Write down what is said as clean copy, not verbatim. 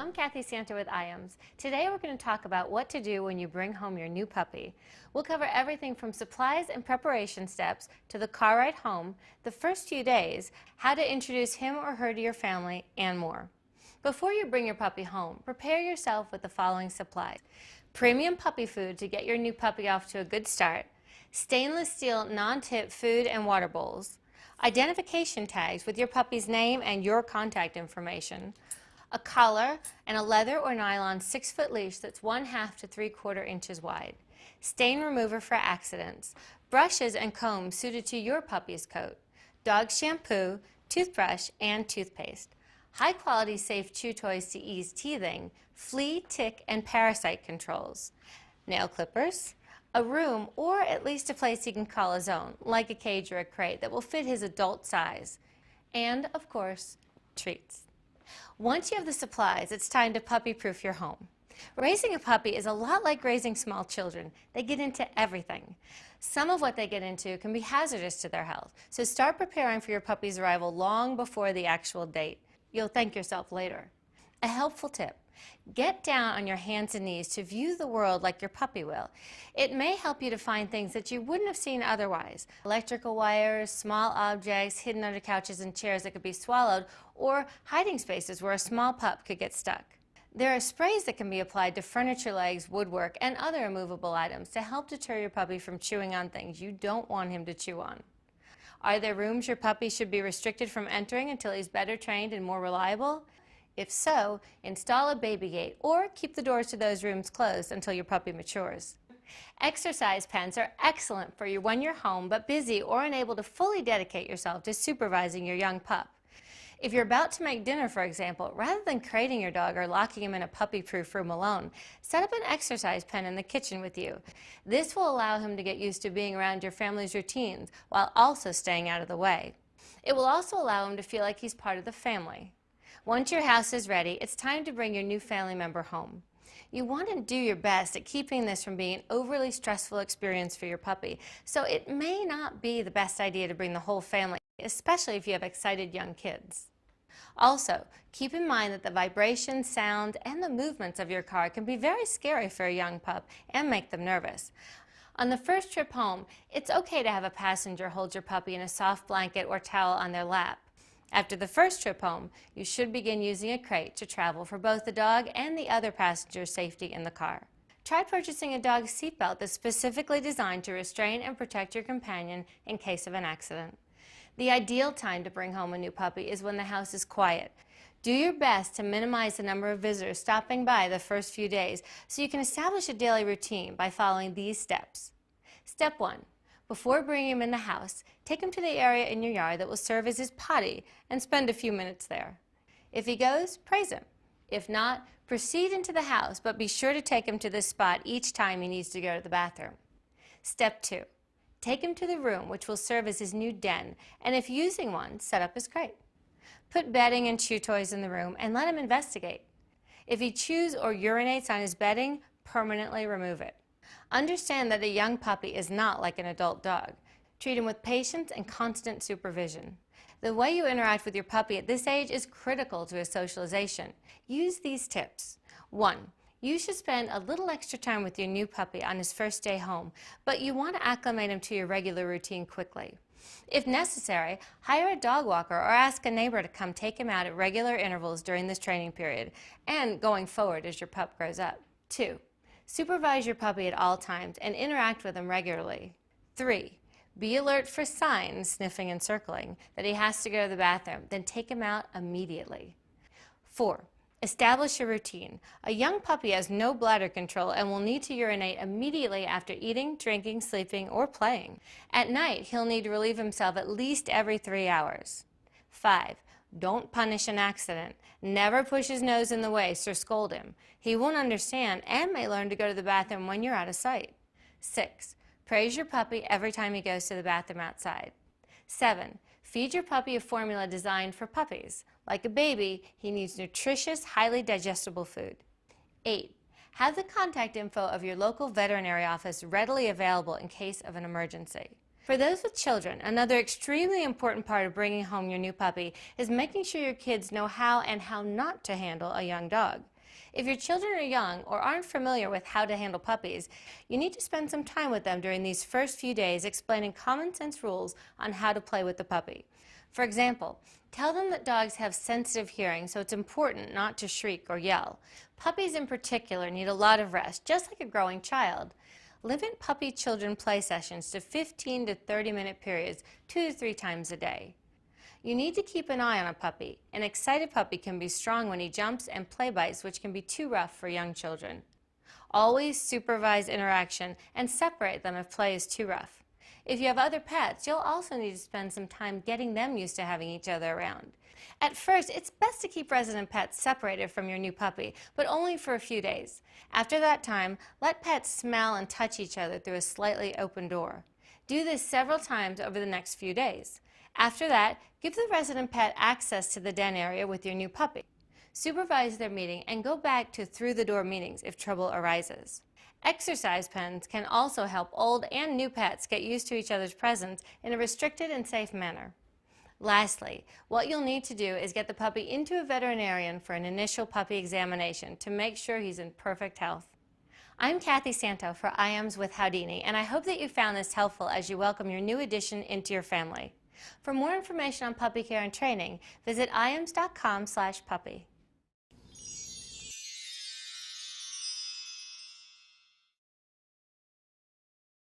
I'm Kathy Santa with IAMS. Today we're going to talk about what to do when you bring home your new puppy. We'll cover everything from supplies and preparation steps to the car ride home, the first few days, how to introduce him or her to your family, and more. Before you bring your puppy home, prepare yourself with the following supplies. Premium puppy food to get your new puppy off to a good start, stainless steel non-tip food and water bowls, identification tags with your puppy's name and your contact information, a collar, and a leather or nylon 6-foot leash that's 1/2 to 3/4 inches wide, stain remover for accidents, brushes and combs suited to your puppy's coat, dog shampoo, toothbrush, and toothpaste, high-quality safe chew toys to ease teething, flea, tick, and parasite controls, nail clippers, a room or at least a place he can call his own, like a cage or a crate that will fit his adult size, and, of course, treats. Once you have the supplies, it's time to puppy-proof your home. Raising a puppy is a lot like raising small children. They get into everything. Some of what they get into can be hazardous to their health, so start preparing for your puppy's arrival long before the actual date. You'll thank yourself later. A helpful tip: get down on your hands and knees to view the world like your puppy will. It may help you to find things that you wouldn't have seen otherwise. Electrical wires, small objects hidden under couches and chairs that could be swallowed, or hiding spaces where a small pup could get stuck. There are sprays that can be applied to furniture legs, woodwork, and other immovable items to help deter your puppy from chewing on things you don't want him to chew on. Are there rooms your puppy should be restricted from entering until he's better trained and more reliable? If so, install a baby gate or keep the doors to those rooms closed until your puppy matures. Exercise pens are excellent for you when you're home but busy or unable to fully dedicate yourself to supervising your young pup. If you're about to make dinner, for example, rather than crating your dog or locking him in a puppy-proof room alone, set up an exercise pen in the kitchen with you. This will allow him to get used to being around your family's routines while also staying out of the way. It will also allow him to feel like he's part of the family. Once your house is ready, it's time to bring your new family member home. You want to do your best at keeping this from being an overly stressful experience for your puppy, so it may not be the best idea to bring the whole family, especially if you have excited young kids. Also, keep in mind that the vibration, sound, and the movements of your car can be very scary for a young pup and make them nervous. On the first trip home, it's okay to have a passenger hold your puppy in a soft blanket or towel on their lap. After the first trip home, you should begin using a crate to travel for both the dog and the other passenger's safety in the car. Try purchasing a dog seatbelt that's specifically designed to restrain and protect your companion in case of an accident. The ideal time to bring home a new puppy is when the house is quiet. Do your best to minimize the number of visitors stopping by the first few days so you can establish a daily routine by following these steps. Step 1. Before bringing him in the house, take him to the area in your yard that will serve as his potty and spend a few minutes there. If he goes, praise him. If not, proceed into the house, but be sure to take him to this spot each time he needs to go to the bathroom. Step 2. Take him to the room, which will serve as his new den, and if using one, set up his crate. Put bedding and chew toys in the room and let him investigate. If he chews or urinates on his bedding, permanently remove it. Understand that a young puppy is not like an adult dog. Treat him with patience and constant supervision. The way you interact with your puppy at this age is critical to his socialization. Use these tips. 1. You should spend a little extra time with your new puppy on his first day home, but you want to acclimate him to your regular routine quickly. If necessary, hire a dog walker or ask a neighbor to come take him out at regular intervals during this training period and going forward as your pup grows up. 2. Supervise your puppy at all times and interact with him regularly. 3. Be alert for signs, sniffing and circling, that he has to go to the bathroom, then take him out immediately. 4. Establish a routine. A young puppy has no bladder control and will need to urinate immediately after eating, drinking, sleeping, or playing. At night, he'll need to relieve himself at least every 3 hours. 5. Don't punish an accident. Never push his nose in the waste or scold him. He won't understand and may learn to go to the bathroom when you're out of sight. 6. Praise your puppy every time he goes to the bathroom outside. 7. Feed your puppy a formula designed for puppies. Like a baby, he needs nutritious, highly digestible food. 8. Have the contact info of your local veterinary office readily available in case of an emergency. For those with children, another extremely important part of bringing home your new puppy is making sure your kids know how and how not to handle a young dog. If your children are young or aren't familiar with how to handle puppies, you need to spend some time with them during these first few days explaining common sense rules on how to play with the puppy. For example, tell them that dogs have sensitive hearing, so it's important not to shriek or yell. Puppies in particular need a lot of rest, just like a growing child. Limit puppy children play sessions to 15 to 30-minute periods 2 to 3 times a day. You need to keep an eye on a puppy. An excited puppy can be strong when he jumps and play bites, which can be too rough for young children. Always supervise interaction and separate them if play is too rough. If you have other pets, you'll also need to spend some time getting them used to having each other around. At first, it's best to keep resident pets separated from your new puppy, but only for a few days. After that time, let pets smell and touch each other through a slightly open door. Do this several times over the next few days. After that, give the resident pet access to the den area with your new puppy. Supervise their meeting and go back to through-the-door meetings if trouble arises. Exercise pens can also help old and new pets get used to each other's presence in a restricted and safe manner. Lastly, what you'll need to do is get the puppy into a veterinarian for an initial puppy examination to make sure he's in perfect health. I'm Kathy Santo for IAMS with Howdini, and I hope that you found this helpful as you welcome your new addition into your family. For more information on puppy care and training, visit iams.com/puppy.